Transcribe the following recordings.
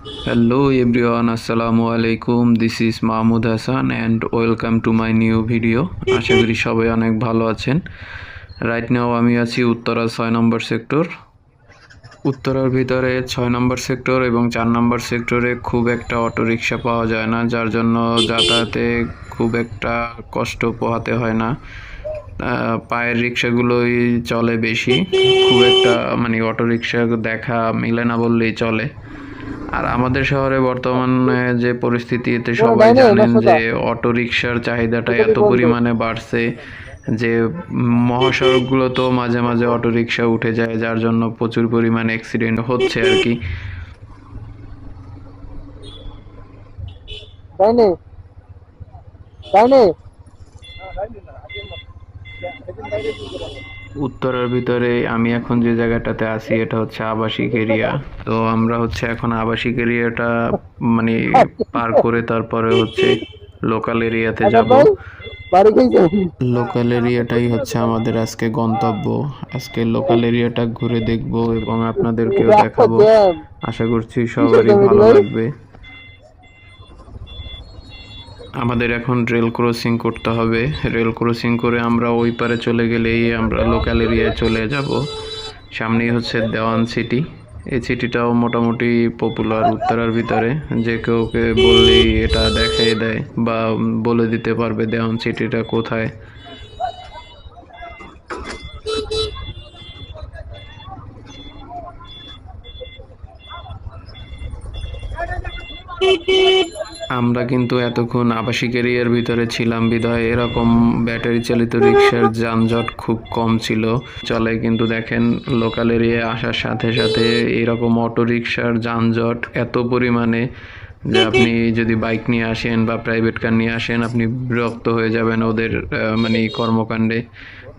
Hello everyone, Assalamu alaikum. This is Mahmoud Hassan and welcome to my new video. আশা করি সবাই অনেক ভালো আছেন। রাইট নাও আমি আছি উত্তরা 6 নম্বর সেক্টর। উত্তরার ভিতরে 6 নম্বর সেক্টর এবং 4 নম্বর সেক্টরে খুব একটা অটোরিকশা পাওয়া যায় না, যার জন্য যাতায়াতে খুব একটা কষ্ট পোহাতে হয় না। পায়ের রিক্সাগুলোই চলে বেশি, খুব একটা অটোরিকশা দেখা মিলে না বললেই চলে। আর আমাদের শহরে বর্তমানে যে পরিস্থিতি, এতে সবাই জানেন যে অটোরিকশার চাহিদাটা এত পরিমাণে বাড়ছে যে মহাসড়কগুলোতেও মাঝে মাঝে অটোরিকশা উঠে যায়, যার জন্য প্রচুর পরিমাণে অ্যাক্সিডেন্ট হচ্ছে আর কি। উত্তরার ভিতরে আমি এখন যে জায়গাটাতে আছি এটা হচ্ছে আবাসিক এরিয়া। তো আমরা হচ্ছে এখন আবাসিক এরিয়াটা পার করে তারপরে হচ্ছে লোকাল এরিয়াতে যাব। লোকাল এরিয়াটাই হচ্ছে আমাদের আজকে গন্তব্য। আজকে লোকাল এরিয়াটা ঘুরে দেখব এবং আপনাদেরকেও দেখাবো। আশা করছি সবারই ভালো লাগবে। আমাদের এখন রেল ক্রসিং করতে হবে। রেল ক্রসিং করে আমরা ওই পারে চলে গেলেই আমরা লোকাল এরিয়ায় চলে যাব। সামনেই হচ্ছে দেওয়ান সিটি। এই সিটিটাও মোটামুটি পপুলার উত্তরার ভিতরে, যে কেউকে বললেই এটা দেখিয়ে দেয় বা বলে দিতে পারবে দেওয়ান সিটিটা কোথায়। আমরা কিন্তু এতক্ষণ আবাসিক এরিয়ার ভিতরে ছিলাম বিধায় এরকম ব্যাটারি চালিত রিক্সার যানজট খুব কম ছিল চলে, কিন্তু দেখেন লোকাল এরিয়ায় আসার সাথে সাথে এরকম অটো রিক্সার যানজট এত পরিমাণে যে আপনি যদি বাইক নিয়ে আসেন বা প্রাইভেট কার নিয়ে আসেন আপনি বিরক্ত হয়ে যাবেন ওদের কর্মকাণ্ডে।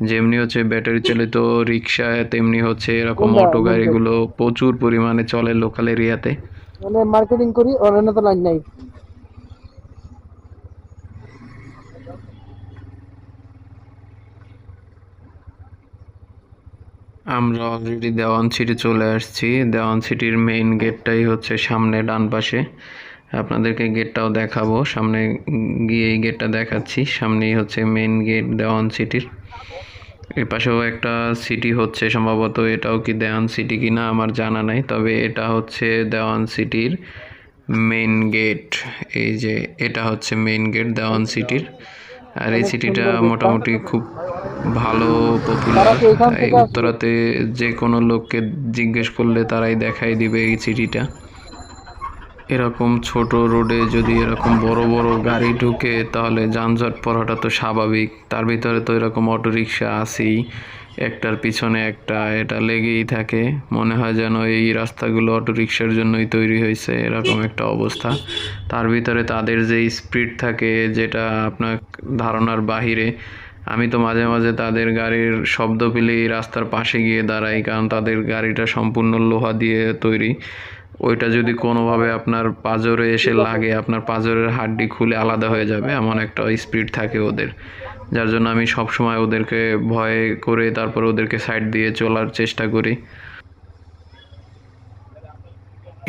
যেমনি হচ্ছে ব্যাটারি চালিত রিক্সা, তেমনি হচ্ছে এরকম অটো গাড়িগুলো প্রচুর পরিমাণে চলে লোকাল এরিয়াতে। মার্কেটিং করি ওর তো লাইন নাই। আমরা অলরেডি দেওয়ান সিটি চলে আসছি। দেওয়ান সিটির মেইন গেটটাই হচ্ছে সামনে ডান পাশে। আপনাদেরকে গেটটাও দেখাবো, সামনে গিয়ে এই গেটটা দেখাচ্ছি। সামনেই হচ্ছে মেইন গেট দেওয়ান সিটির। এর পাশেও একটা সিটি হচ্ছে, সম্ভবত এটাও কি দেওয়ান সিটি কিনা আমার জানা নাই, তবে এটা হচ্ছে দেওয়ান সিটির মেইন গেট। এই যে এটা হচ্ছে মেইন গেট দেওয়ান সিটির। আর এই সিটিটা মোটামুটি খুব ভালো পপুলার। এই উত্তরাতে যে কোনো লোককে জিজ্ঞেস করলে তারাই দেখাই দিবে এই সিটিটা। এরকম ছোট রোডে যদি এরকম বড় বড় গাড়ি ঢুকে তাহলে যানজট পড়াটা তো স্বাভাবিক। তার ভিতরে তো এরকম অটোরিকশা আছেই, একটার পিছনে একটা, এটা লেগেই থাকে। মনে হয় যেন এই রাস্তাগুলো অটোরিকশার জন্যই তৈরি হয়েছে, এরকম একটা অবস্থা। তার ভিতরে তাদের যে স্পিড থাকে যেটা আপনার ধারণার বাহিরে। আমি তো মাঝে মাঝে তাদের গাড়ির শব্দ পেলেই রাস্তার পাশে গিয়ে দাঁড়াই, কারণ তাদের গাড়িটা সম্পূর্ণ লোহা দিয়ে তৈরি। ওইটা যদি কোনোভাবে আপনার পাঁজরে এসে লাগে, আপনার পাঁজরের হাড্ডি খুলে আলাদা হয়ে যাবে, এমন একটা স্পিড থাকে ওদের। যার জন্য আমি সবসময় ওদেরকে ভয় করে তারপর ওদেরকে সাইড দিয়ে চলার চেষ্টা করি।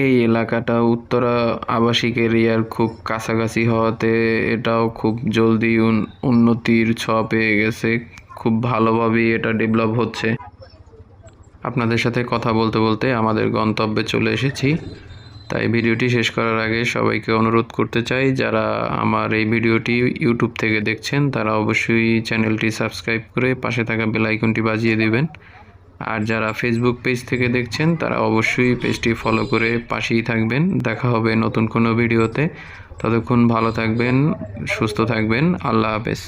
এই এলাকাটা উত্তরা আবাসিক এরিয়ার খুব কাছাকাছি হওয়াতে এটাও খুব জলদি উন্নতির ছোঁয়া পেয়ে গেছে। খুব ভালোভাবেই এটা ডেভেলপ হচ্ছে। আপনাদের সাথে কথা বলতে বলতে আমাদের গন্তব্যে চলে এসেছি। তাই ভিডিওটি শেষ করার আগে সবাইকে অনুরোধ করতে চাই, যারা আমার এই ভিডিওটি ইউটিউব থেকে দেখছেন তারা অবশ্যই চ্যানেলটি সাবস্ক্রাইব করে পাশে থাকা বেল আইকনটি বাজিয়ে দিবেন। আর যারা ফেসবুক পেজ থেকে দেখছেন তারা অবশ্যই পেজটি ফলো করে পাশেই থাকবেন। দেখা হবে নতুন কোনো ভিডিওতে। ততক্ষণ ভালো থাকবেন, সুস্থ থাকবেন। আল্লাহ হাফেজ।